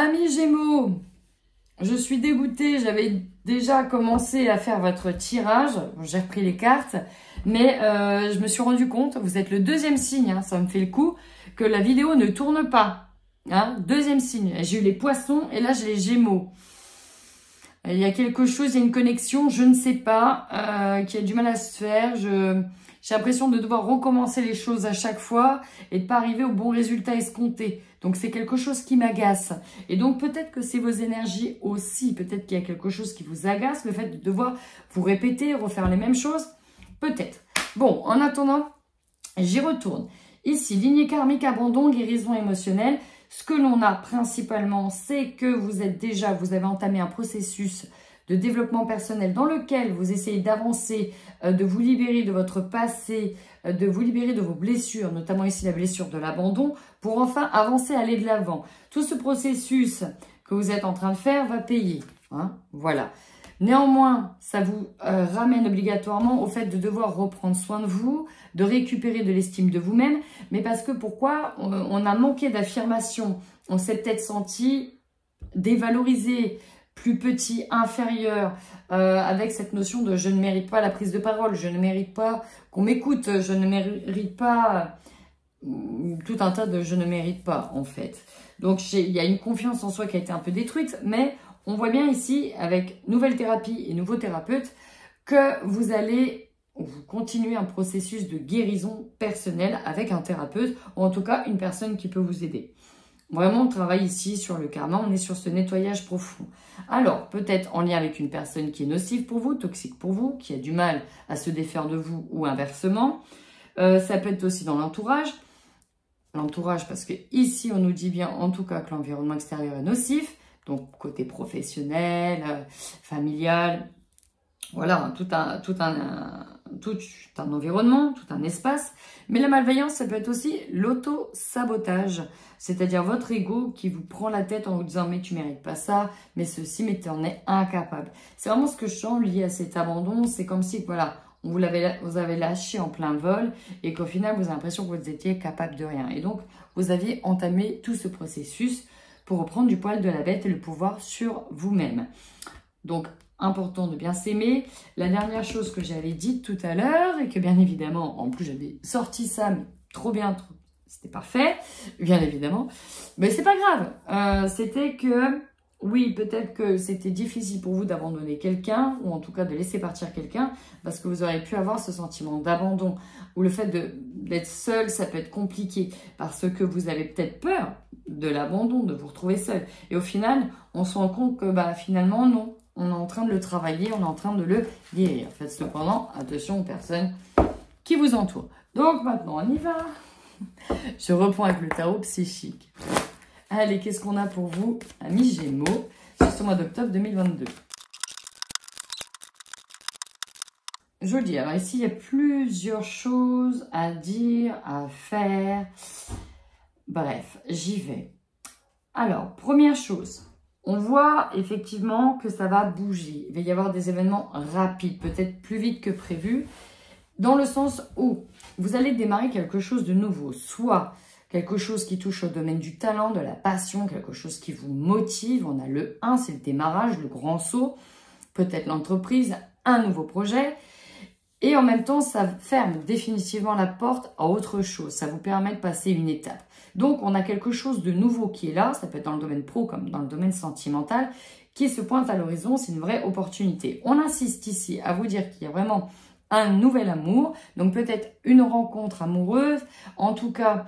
Amis Gémeaux, je suis dégoûtée. J'avais déjà commencé à faire votre tirage. J'ai repris les cartes. Mais je me suis rendu compte, vous êtes le deuxième signe, hein, ça me fait le coup, que la vidéo ne tourne pas. Hein, deuxième signe. J'ai eu les poissons et là j'ai les Gémeaux. Il y a quelque chose, il y a une connexion, je ne sais pas, qui a du mal à se faire. J'ai l'impression de devoir recommencer les choses à chaque fois et de pas arriver au bon résultat escompté. Donc, c'est quelque chose qui m'agace. Et donc, peut-être que c'est vos énergies aussi. Peut-être qu'il y a quelque chose qui vous agace, le fait de devoir vous répéter, refaire les mêmes choses. Peut-être. Bon, en attendant, j'y retourne. Ici, lignée karmique, abandon, guérison émotionnelle. Ce que l'on a principalement, c'est que vous avez entamé un processus de développement personnel dans lequel vous essayez d'avancer, de vous libérer de votre passé, de vous libérer de vos blessures, notamment ici la blessure de l'abandon, pour enfin avancer, aller de l'avant. Tout ce processus que vous êtes en train de faire va payer. Hein, voilà. Néanmoins, ça vous ramène obligatoirement au fait de devoir reprendre soin de vous, de récupérer de l'estime de vous-même. Mais parce que pourquoi on a manqué d'affirmation, on s'est peut-être senti dévalorisé, plus petit, inférieur, avec cette notion de je ne mérite pas la prise de parole, je ne mérite pas qu'on m'écoute, je ne mérite pas tout un tas de je ne mérite pas en fait. Donc il y a une confiance en soi qui a été un peu détruite, mais on voit bien ici avec nouvelle thérapie et nouveau thérapeute que vous allez continuer un processus de guérison personnelle avec un thérapeute ou en tout cas une personne qui peut vous aider. Vraiment, on travaille ici sur le karma, on est sur ce nettoyage profond. Alors, peut-être en lien avec une personne qui est nocive pour vous, toxique pour vous, qui a du mal à se défaire de vous ou inversement. Ça peut être aussi dans l'entourage. L'entourage, parce que ici, on nous dit bien en tout cas que l'environnement extérieur est nocif. Donc, côté professionnel, familial, voilà, tout un environnement, tout un espace. Mais la malveillance, ça peut être aussi l'auto-sabotage. C'est-à-dire votre ego qui vous prend la tête en vous disant « mais tu mérites pas ça, mais ceci, mais tu en es incapable ». C'est vraiment ce que je sens lié à cet abandon. C'est comme si, voilà, vous avez lâché en plein vol et qu'au final, vous avez l'impression que vous étiez capable de rien. Et donc, vous aviez entamé tout ce processus pour reprendre du poil de la bête et le pouvoir sur vous-même. Donc, important de bien s'aimer. La dernière chose que j'avais dite tout à l'heure, et que bien évidemment, en plus j'avais sorti ça, mais trop bien, c'était parfait, bien évidemment. Mais c'est pas grave. C'était que, oui, peut-être que c'était difficile pour vous d'abandonner quelqu'un, ou en tout cas de laisser partir quelqu'un, parce que vous auriez pu avoir ce sentiment d'abandon, ou le fait d'être seul, ça peut être compliqué, parce que vous avez peut-être peur de l'abandon, de vous retrouver seul. Et au final, on se rend compte que finalement, non. On est en train de le travailler, on est en train de le guérir. Faites cependant attention aux personnes qui vous entourent. Donc maintenant, on y va. Je reprends avec le tarot psychique. Allez, qu'est-ce qu'on a pour vous, amis Gémeaux, sur ce mois d'octobre 2022? Joli. Alors ici, il y a plusieurs choses à dire, à faire. Bref, j'y vais. Alors, première chose. On voit effectivement que ça va bouger. Il va y avoir des événements rapides, peut-être plus vite que prévu, dans le sens où vous allez démarrer quelque chose de nouveau, soit quelque chose qui touche au domaine du talent, de la passion, quelque chose qui vous motive. On a le 1, c'est le démarrage, le grand saut, peut-être l'entreprise, un nouveau projet. Et en même temps, ça ferme définitivement la porte à autre chose. Ça vous permet de passer une étape. Donc, on a quelque chose de nouveau qui est là. Ça peut être dans le domaine pro comme dans le domaine sentimental qui se pointe à l'horizon. C'est une vraie opportunité. On insiste ici à vous dire qu'il y a vraiment un nouvel amour. Donc, peut-être une rencontre amoureuse. En tout cas,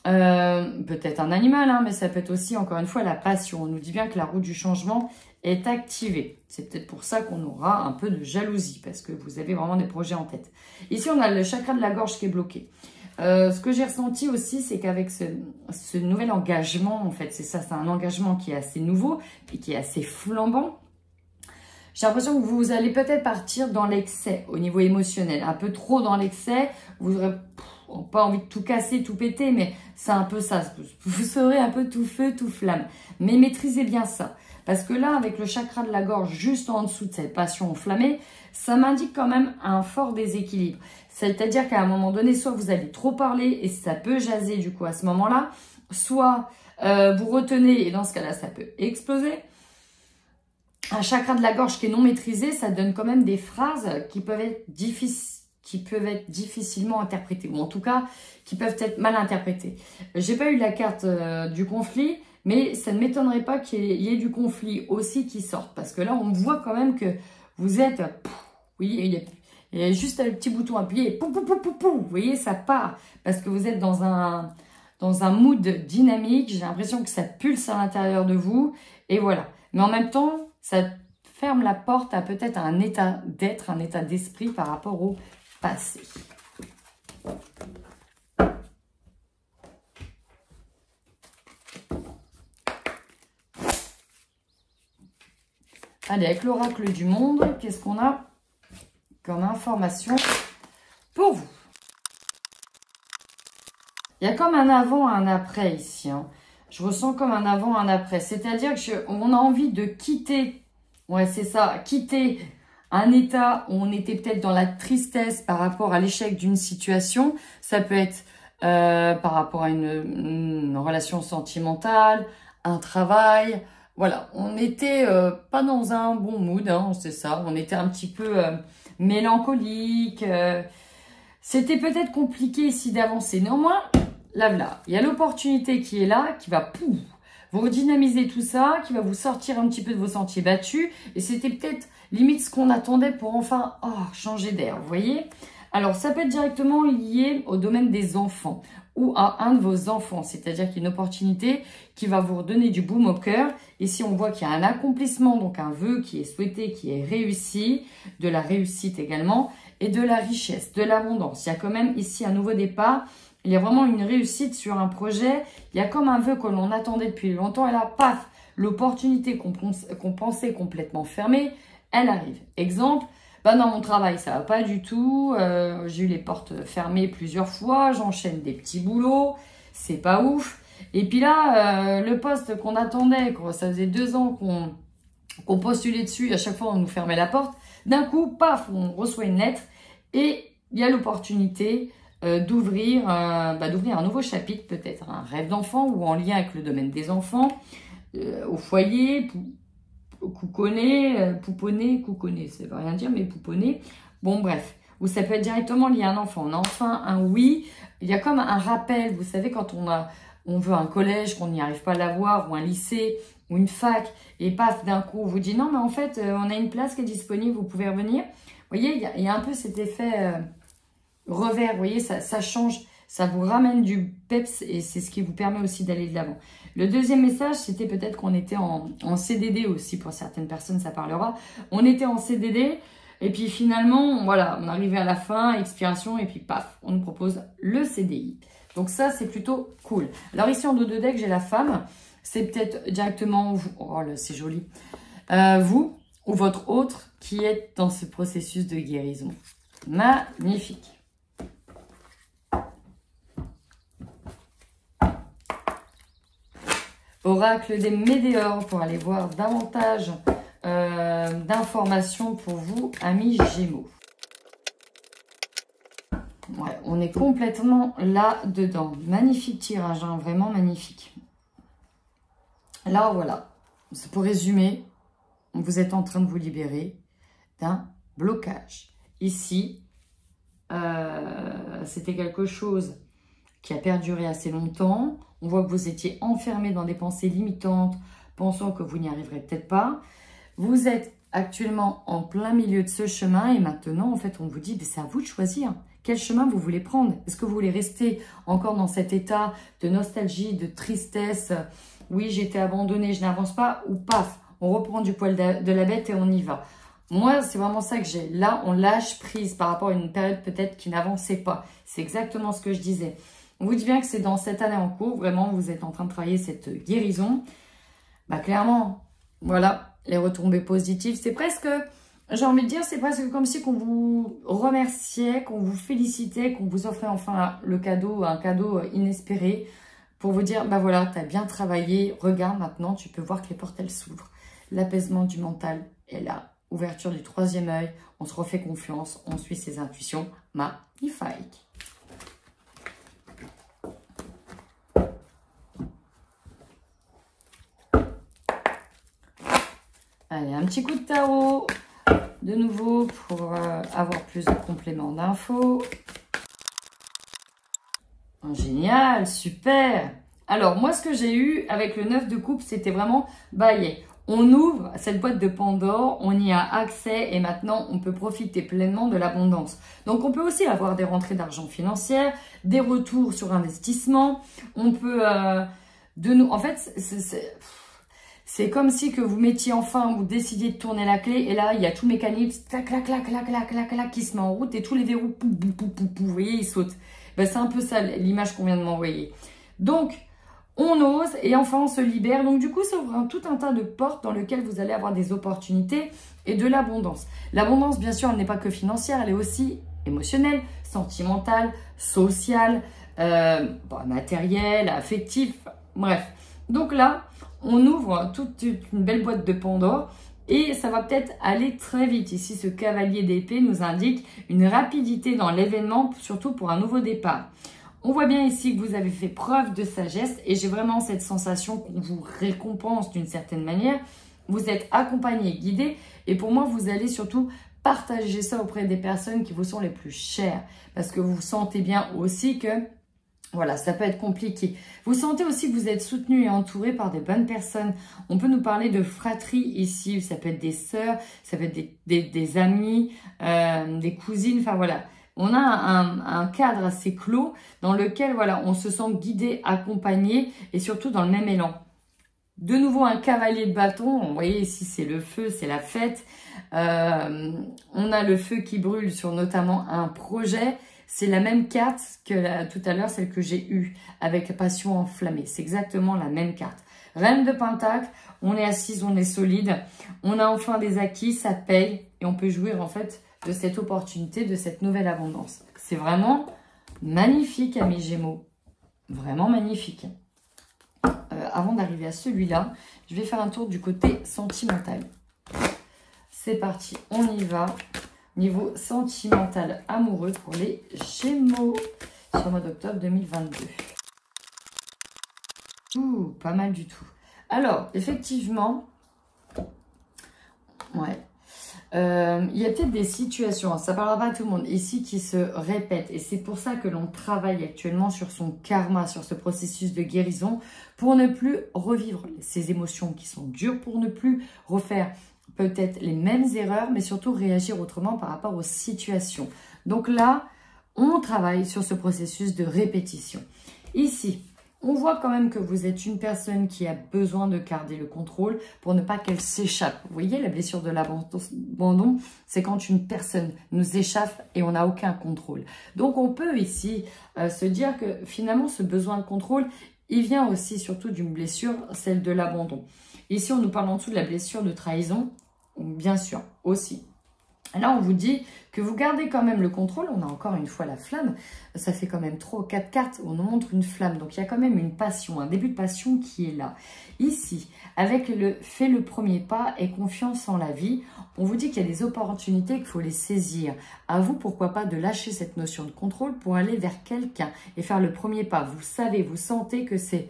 peut-être un animal, hein, mais ça peut être aussi, encore une fois, la passion. On nous dit bien que la roue du changement est activée. C'est peut-être pour ça qu'on aura un peu de jalousie, parce que vous avez vraiment des projets en tête. Ici, on a le chakra de la gorge qui est bloqué. Ce que j'ai ressenti aussi, c'est qu'avec ce nouvel engagement, en fait, c'est ça, c'est un engagement qui est assez nouveau et qui est assez flambant. J'ai l'impression que vous allez peut-être partir dans l'excès au niveau émotionnel, un peu trop dans l'excès. Vous n'aurez pas envie de tout casser, tout péter, mais c'est un peu ça. Vous serez un peu tout feu, tout flamme. Mais maîtrisez bien ça. Parce que là, avec le chakra de la gorge juste en dessous de cette passion enflammée, ça m'indique quand même un fort déséquilibre. C'est-à-dire qu'à un moment donné, soit vous allez trop parler et ça peut jaser du coup à ce moment-là, soit vous retenez et dans ce cas-là, ça peut exploser. Un chakra de la gorge qui est non maîtrisé, ça donne quand même des phrases qui peuvent être difficilement interprétées, ou en tout cas, qui peuvent être mal interprétées. J'ai pas eu la carte du conflit, mais ça ne m'étonnerait pas qu'il y ait du conflit aussi qui sorte, parce que là, on voit quand même que vous êtes... Oui, il y a juste un petit bouton appuyé, et vous voyez, ça part, parce que vous êtes dans un mood dynamique, j'ai l'impression que ça pulse à l'intérieur de vous, et voilà. Mais en même temps, ça ferme la porte à peut-être un état d'être, un état d'esprit par rapport au passé. Allez, avec l'oracle du monde, qu'est-ce qu'on a comme information pour vous? Il y a comme un avant, un après ici, hein. Je ressens comme un avant, un après. C'est-à-dire qu'on a envie de quitter, ouais c'est ça, quitter un état où on était peut-être dans la tristesse par rapport à l'échec d'une situation. Ça peut être par rapport à une relation sentimentale, un travail. Voilà, on n'était pas dans un bon mood, hein, c'est ça. On était un petit peu mélancolique. C'était peut-être compliqué ici d'avancer. Néanmoins, là, il y a l'opportunité qui est là, qui va vous redynamiser tout ça, qui va vous sortir un petit peu de vos sentiers battus. Et c'était peut-être limite ce qu'on attendait pour enfin changer d'air, vous voyez? Alors, ça peut être directement lié au domaine des enfants ou à un de vos enfants. C'est-à-dire qu'il y a une opportunité qui va vous redonner du baume au cœur. Ici, on voit qu'il y a un accomplissement, donc un vœu qui est souhaité, qui est réussi, de la réussite également, et de la richesse, de l'abondance. Il y a quand même ici un nouveau départ. Il y a vraiment une réussite sur un projet. Il y a comme un vœu que l'on attendait depuis longtemps. Et là, paf, l'opportunité qu'on pensait complètement fermée, elle arrive. Exemple, dans mon travail, ça va pas du tout. J'ai eu les portes fermées plusieurs fois. J'enchaîne des petits boulots. C'est pas ouf. Et puis là, le poste qu'on attendait, ça faisait 2 ans qu'on postulait dessus. À chaque fois, on nous fermait la porte. D'un coup, paf, on reçoit une lettre. Et il y a l'opportunité d'ouvrir un nouveau chapitre, peut-être un rêve d'enfant ou en lien avec le domaine des enfants, au foyer, pouponner, ça veut rien dire, mais pouponner. Bon, bref. Ou ça peut être directement lié à un enfant. On a enfin un oui. Il y a comme un rappel. Vous savez, quand on veut un collège, qu'on n'y arrive pas à l'avoir, ou un lycée, ou une fac, et paf, d'un coup, on vous dit non, mais en fait, on a une place qui est disponible, vous pouvez revenir. Vous voyez, il y a un peu cet effet revers. Vous voyez, ça change. Ça vous ramène du peps et c'est ce qui vous permet aussi d'aller de l'avant. Le deuxième message, c'était peut-être qu'on était en CDD aussi. Pour certaines personnes, ça parlera. On était en CDD et puis finalement, voilà, on arrivait à la fin, expiration et puis paf, on nous propose le CDI. Donc ça, c'est plutôt cool. Alors ici, en dos de deck, j'ai la femme. C'est peut-être directement vous. Oh là, c'est joli. Vous ou votre autre qui êtes dans ce processus de guérison. Magnifique. Oracle des Météores pour aller voir davantage d'informations pour vous, amis Gémeaux. Ouais, on est complètement là-dedans. Magnifique tirage, hein, vraiment magnifique. Là, voilà. Pour résumer, vous êtes en train de vous libérer d'un blocage. Ici, c'était quelque chose qui a perduré assez longtemps. On voit que vous étiez enfermé dans des pensées limitantes, pensant que vous n'y arriverez peut-être pas. Vous êtes actuellement en plein milieu de ce chemin et maintenant, en fait, on vous dit, c'est à vous de choisir. Quel chemin vous voulez prendre? Est-ce que vous voulez rester encore dans cet état de nostalgie, de tristesse? Oui, j'ai été abandonnée, je n'avance pas. Ou paf, on reprend du poil de la bête et on y va. Moi, c'est vraiment ça que j'ai. Là, on lâche prise par rapport à une période peut-être qui n'avançait pas. C'est exactement ce que je disais. On vous dit bien que c'est dans cette année en cours, vraiment, vous êtes en train de travailler cette guérison. Clairement, voilà, les retombées positives, c'est presque, j'ai envie de dire, c'est presque comme si qu'on vous remerciait, qu'on vous félicitait, qu'on vous offrait enfin le cadeau, un cadeau inespéré, pour vous dire, voilà, tu as bien travaillé, regarde maintenant, tu peux voir que les portes, elles s'ouvrent. L'apaisement du mental est là, ouverture du 3e œil, on se refait confiance, on suit ses intuitions, magnifique. un petit coup de tarot, de nouveau, pour avoir plus de compléments d'infos. Oh, génial, super. Alors, moi, ce que j'ai eu avec le 9 de coupe, c'était vraiment, on ouvre cette boîte de Pandore, on y a accès et maintenant, on peut profiter pleinement de l'abondance. Donc, on peut aussi avoir des rentrées d'argent financière, des retours sur investissement. On peut, en fait, c'est comme si que vous mettiez enfin, vous décidiez de tourner la clé et là, il y a tout le mécanisme, clac, clac, clac, clac, clac, clac, clac, qui se met en route et tous les verrous, vous voyez, ils sautent. Ben, c'est un peu ça l'image qu'on vient de m'envoyer. Donc, on ose et enfin on se libère. Donc du coup, ça ouvre tout un tas de portes dans lesquelles vous allez avoir des opportunités et de l'abondance. L'abondance, bien sûr, elle n'est pas que financière, elle est aussi émotionnelle, sentimentale, sociale, matérielle, affective, bref. Donc là, on ouvre toute une belle boîte de Pandore et ça va peut-être aller très vite. Ici, ce cavalier d'épée nous indique une rapidité dans l'événement, surtout pour un nouveau départ. On voit bien ici que vous avez fait preuve de sagesse et j'ai vraiment cette sensation qu'on vous récompense d'une certaine manière. Vous êtes accompagné, guidé et pour moi, vous allez surtout partager ça auprès des personnes qui vous sont les plus chères parce que vous sentez bien aussi que voilà, ça peut être compliqué. Vous sentez aussi que vous êtes soutenu et entouré par des bonnes personnes. On peut nous parler de fratrie ici, ça peut être des sœurs, ça peut être des amis, des cousines, enfin voilà. On a un cadre assez clos dans lequel voilà, on se sent guidé, accompagné et surtout dans le même élan. De nouveau, un cavalier de bâton. Vous voyez ici, c'est le feu, c'est la fête. On a le feu qui brûle sur notamment un projet. C'est la même carte que tout à l'heure, celle que j'ai eue avec la passion enflammée. C'est exactement la même carte. Reine de Pentacle, on est assise, on est solide. On a enfin des acquis, ça paye. Et on peut jouir en fait de cette opportunité, de cette nouvelle abondance. C'est vraiment magnifique, amis Gémeaux. Vraiment magnifique. Avant d'arriver à celui-là, je vais faire un tour du côté sentimental. C'est parti, on y va. Niveau sentimental amoureux pour les Gémeaux sur le mois d'octobre 2022. Ouh, pas mal du tout. Alors, effectivement, ouais. Il y a peut-être des situations, ça ne parlera pas à tout le monde, ici qui se répètent. Et c'est pour ça que l'on travaille actuellement sur son karma, sur ce processus de guérison, pour ne plus revivre ces émotions qui sont dures, pour ne plus refaire peut-être les mêmes erreurs, mais surtout réagir autrement par rapport aux situations. Donc là, on travaille sur ce processus de répétition. Ici, on voit quand même que vous êtes une personne qui a besoin de garder le contrôle pour ne pas qu'elle s'échappe. Vous voyez, la blessure de l'abandon, c'est quand une personne nous échappe et on n'a aucun contrôle. Donc, on peut ici se dire que finalement, ce besoin de contrôle, il vient aussi surtout d'une blessure, celle de l'abandon. Ici, on nous parle en dessous de la blessure de trahison, bien sûr, aussi. Là, on vous dit que vous gardez quand même le contrôle. On a encore une fois la flamme. Ça fait quand même 3 ou 4 cartes. On nous montre une flamme. Donc, il y a quand même une passion, un début de passion qui est là. Ici, avec le « fais le premier pas » et confiance en la vie, on vous dit qu'il y a des opportunités qu'il faut les saisir. À vous, pourquoi pas, de lâcher cette notion de contrôle pour aller vers quelqu'un et faire le premier pas. Vous savez, vous sentez que c'est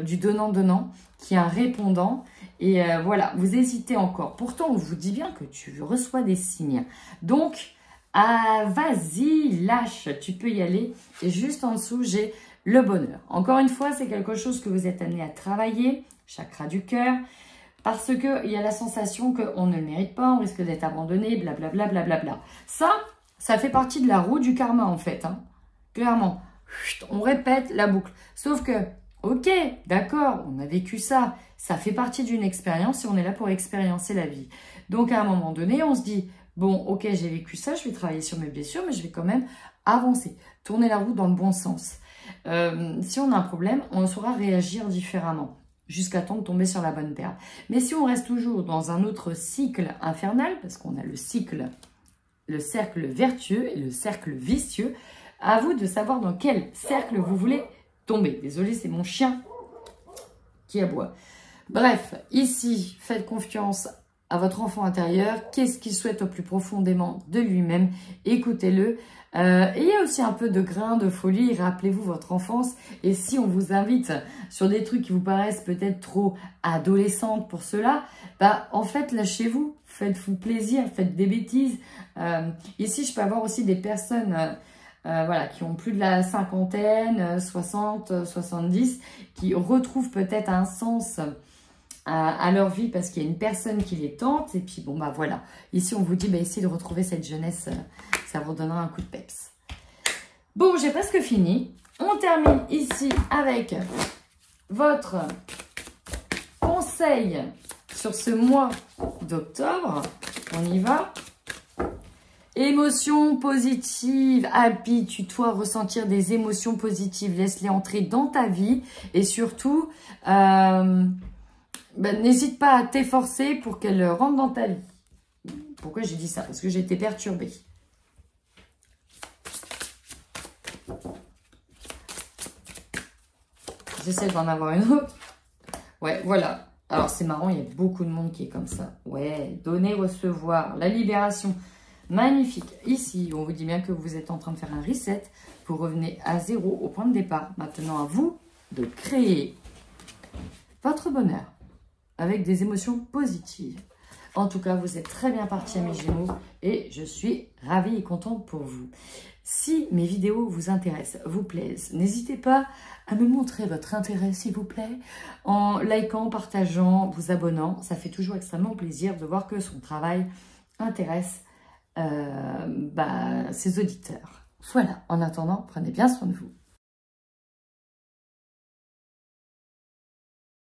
du donnant-donnant, qui est un répondant. Et voilà, vous hésitez encore. Pourtant, on vous dit bien que tu reçois des signes. Donc, vas-y, lâche, tu peux y aller. Et juste en dessous, j'ai le bonheur. Encore une fois, c'est quelque chose que vous êtes amené à travailler, chakra du cœur, parce qu'il y a la sensation qu'on ne le mérite pas, on risque d'être abandonné, blablabla, blablabla. Ça fait partie de la roue du karma, en fait. Hein. Clairement, on répète la boucle. Sauf que, ok, d'accord, on a vécu ça. Ça fait partie d'une expérience et on est là pour expériencer la vie. Donc, à un moment donné, on se dit, bon, ok, j'ai vécu ça, je vais travailler sur mes blessures, mais je vais quand même avancer, tourner la roue dans le bon sens. Si on a un problème, on saura réagir différemment jusqu'à temps de tomber sur la bonne paire. Mais si on reste toujours dans un autre cycle infernal, parce qu'on a le cercle vertueux et le cercle vicieux, à vous de savoir dans quel cercle vous voulez tomber. Désolée, c'est mon chien qui aboie. Bref, ici, faites confiance à votre enfant intérieur, qu'est-ce qu'il souhaite au plus profondément de lui-même, écoutez-le. Et il y a aussi un peu de grain de folie, rappelez-vous votre enfance. Et si on vous invite sur des trucs qui vous paraissent peut-être trop adolescentes pour cela, bah en fait lâchez-vous, faites-vous plaisir, faites des bêtises. Ici je peux avoir aussi des personnes voilà, qui ont plus de la cinquantaine, 60, 70, qui retrouvent peut-être un sens à leur vie parce qu'il y a une personne qui les tente. Et puis bon bah voilà, ici on vous dit bah, essayez de retrouver cette jeunesse, ça vous donnera un coup de peps. Bon, j'ai presque fini. On termine ici avec votre conseil sur ce mois d'octobre. On y va. Émotions positives, habitue-toi à ressentir des émotions positives, laisse-les entrer dans ta vie et surtout, n'hésite pas à t'efforcer pour qu'elles rentrent dans ta vie. Pourquoi j'ai dit ça? Parce que j'ai été perturbée. J'essaie d'en avoir une autre. Ouais, voilà. Alors, c'est marrant, il y a beaucoup de monde qui est comme ça. Ouais, donner, recevoir, la libération. Magnifique. Ici, on vous dit bien que vous êtes en train de faire un reset. Vous revenez à zéro, au point de départ. Maintenant, à vous de créer votre bonheur avec des émotions positives. En tout cas, vous êtes très bien partis, mes Gémeaux, et je suis ravie et contente pour vous. Si mes vidéos vous intéressent, vous plaisent, n'hésitez pas à me montrer votre intérêt, s'il vous plaît, en likant, partageant, vous abonnant. Ça fait toujours extrêmement plaisir de voir que son travail intéresse ses auditeurs. Voilà, en attendant, prenez bien soin de vous.